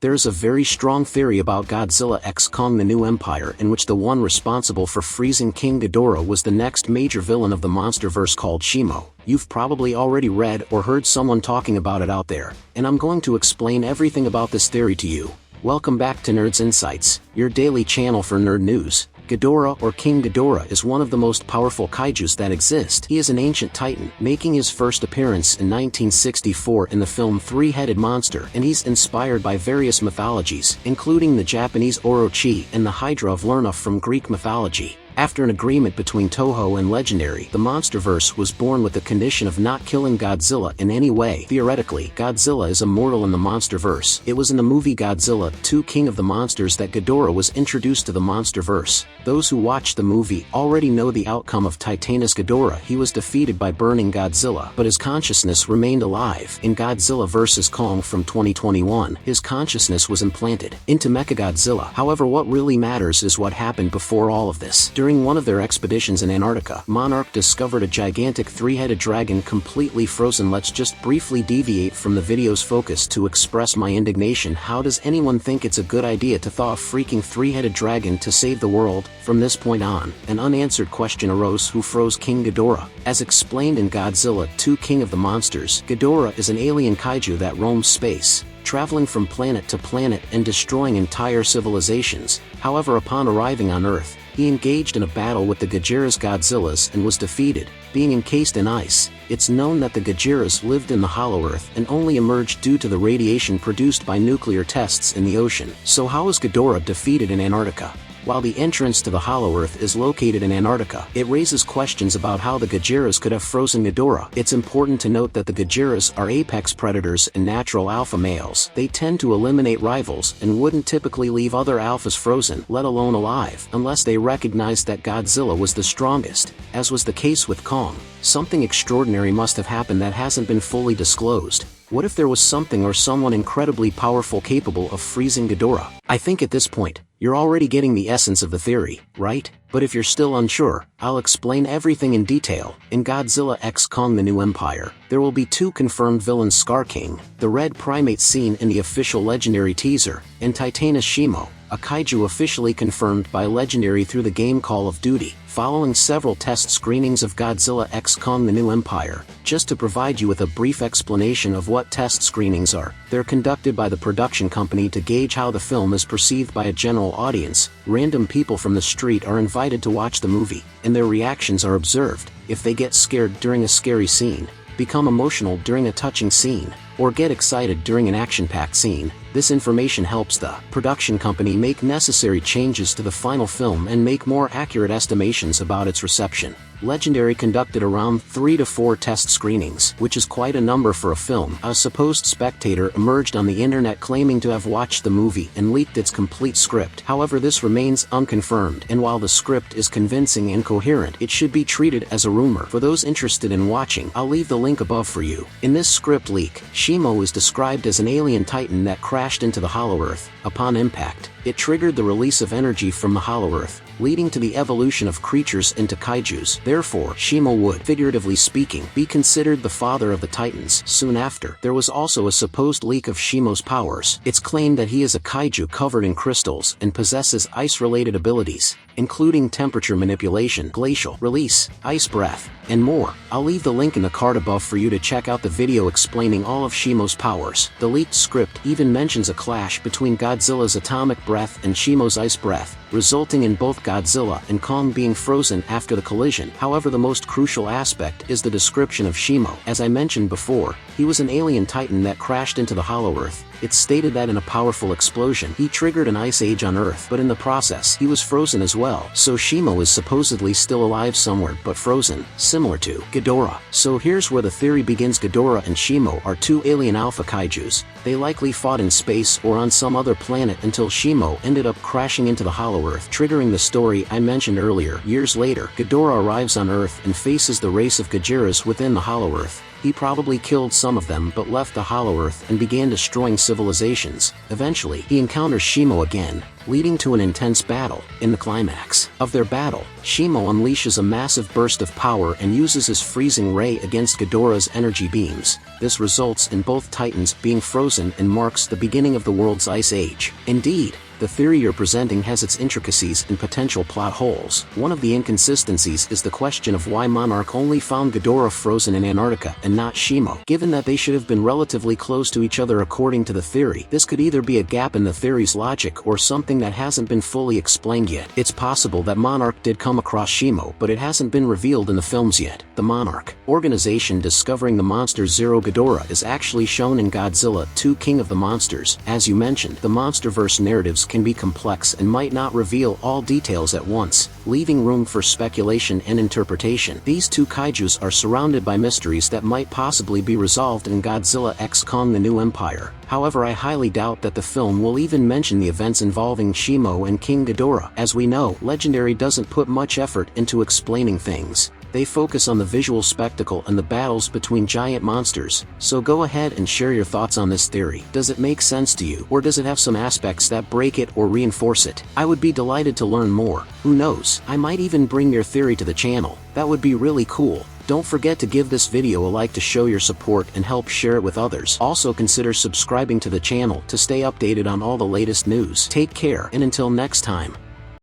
There is a very strong theory about Godzilla x Kong: The New Empire, in which the one responsible for freezing King Ghidorah was the next major villain of the monsterverse called SHIMO. You've probably already read or heard someone talking about it out there, and I'm going to explain everything about this theory to you. Welcome back to Nerd's Insights, your daily channel for nerd news. Ghidorah, or King Ghidorah, is one of the most powerful kaijus that exist. He is an ancient titan, making his first appearance in 1964 in the film Three-Headed Monster, and he's inspired by various mythologies, including the Japanese Orochi and the Hydra of Lerna from Greek mythology. After an agreement between Toho and Legendary, the monsterverse was born with the condition of not killing Godzilla in any way. Theoretically, Godzilla is immortal in the monsterverse. It was in the movie Godzilla 2: King of the Monsters that Ghidorah was introduced to the monsterverse. Those who watched the movie already know the outcome of Titanus Ghidorah. He was defeated by burning Godzilla, but his consciousness remained alive. In Godzilla vs. Kong from 2021, his consciousness was implanted into Mechagodzilla. However, what really matters is what happened before all of this. During one of their expeditions in Antarctica, Monarch discovered a gigantic three-headed dragon completely frozen. Let's just briefly deviate from the video's focus to express my indignation. How does anyone think it's a good idea to thaw a freaking three-headed dragon to save the world? From this point on, an unanswered question arose: who froze King Ghidorah? As explained in Godzilla 2: King of the Monsters, Ghidorah is an alien kaiju that roams space, traveling from planet to planet and destroying entire civilizations. However, upon arriving on Earth, he engaged in a battle with the Godzillas and was defeated, being encased in ice. It's known that the Godzillas lived in the Hollow Earth and only emerged due to the radiation produced by nuclear tests in the ocean. So how was Ghidorah defeated in Antarctica? While the entrance to the Hollow Earth is located in Antarctica, it raises questions about how the Godzillas could have frozen Ghidorah. It's important to note that the Godzillas are apex predators and natural alpha males. They tend to eliminate rivals and wouldn't typically leave other alphas frozen, let alone alive, unless they recognized that Godzilla was the strongest. As was the case with Kong, something extraordinary must have happened that hasn't been fully disclosed. What if there was something or someone incredibly powerful capable of freezing Ghidorah? I think at this point, you're already getting the essence of the theory, right? But if you're still unsure, I'll explain everything in detail. In Godzilla x Kong: The New Empire, there will be two confirmed villains: Scar King, the red primate seen in the official Legendary teaser, and Titanus SHIMO, a kaiju officially confirmed by Legendary through the game Call of Duty. Following several test screenings of Godzilla x Kong: The New Empire, just to provide you with a brief explanation of what test screenings are, they're conducted by the production company to gauge how the film is perceived by a general audience. Random people from the street are invited to watch the movie, and their reactions are observed. If they get scared during a scary scene, become emotional during a touching scene, or get excited during an action-packed scene, this information helps the production company make necessary changes to the final film and make more accurate estimations about its reception. Legendary conducted around 3 to 4 test screenings, which is quite a number for a film. A supposed spectator emerged on the internet claiming to have watched the movie and leaked its complete script. However, this remains unconfirmed, and while the script is convincing and coherent, it should be treated as a rumor. For those interested in watching, I'll leave the link above for you. In this script leak, SHIMO is described as an alien titan that crashed into the Hollow Earth. Upon impact, it triggered the release of energy from the Hollow Earth, leading to the evolution of creatures into kaijus. Therefore, SHIMO would, figuratively speaking, be considered the father of the Titans. Soon after, there was also a supposed leak of SHIMO's powers. It's claimed that he is a kaiju covered in crystals and possesses ice-related abilities, including temperature manipulation, glacial release, ice breath, and more. I'll leave the link in the card above for you to check out the video explaining all of SHIMO's powers. The leaked script even mentions a clash between Godzilla's atomic breath and SHIMO's ice breath, resulting in both Godzilla and Kong being frozen after the collision. However, the most crucial aspect is the description of SHIMO. As I mentioned before, he was an alien titan that crashed into the Hollow Earth. It's stated that in a powerful explosion, he triggered an ice age on Earth, but in the process, he was frozen as well. So SHIMO is supposedly still alive somewhere, but frozen, similar to Ghidorah. So here's where the theory begins. Ghidorah and SHIMO are two alien alpha kaijus. They likely fought in space or on some other planet until SHIMO ended up crashing into the Hollow Earth, triggering the story I mentioned earlier. Years later, Ghidorah arrives on Earth and faces the race of Godzillas within the Hollow Earth. He probably killed some of them but left the Hollow Earth and began destroying civilizations. Eventually, he encounters SHIMO again, leading to an intense battle. In the climax of their battle, SHIMO unleashes a massive burst of power and uses his freezing ray against Ghidorah's energy beams. This results in both titans being frozen and marks the beginning of the world's ice age. Indeed, the theory you're presenting has its intricacies and potential plot holes. One of the inconsistencies is the question of why Monarch only found Ghidorah frozen in Antarctica and not SHIMO. Given that they should have been relatively close to each other according to the theory, this could either be a gap in the theory's logic or something that hasn't been fully explained yet. It's possible that Monarch did come across SHIMO, but it hasn't been revealed in the films yet. The Monarch organization discovering the monster Zero Ghidorah is actually shown in Godzilla 2 King of the Monsters. As you mentioned, the MonsterVerse narratives can be complex and might not reveal all details at once, leaving room for speculation and interpretation. These two kaijus are surrounded by mysteries that might possibly be resolved in Godzilla x Kong: The New Empire. However, I highly doubt that the film will even mention the events involving SHIMO and King Ghidorah. As we know, Legendary doesn't put much effort into explaining things. They focus on the visual spectacle and the battles between giant monsters. So go ahead and share your thoughts on this theory. Does it make sense to you, or does it have some aspects that break it or reinforce it? I would be delighted to learn more. Who knows, I might even bring your theory to the channel. That would be really cool. Don't forget to give this video a like to show your support and help share it with others. Also consider subscribing to the channel to stay updated on all the latest news. Take care, and until next time.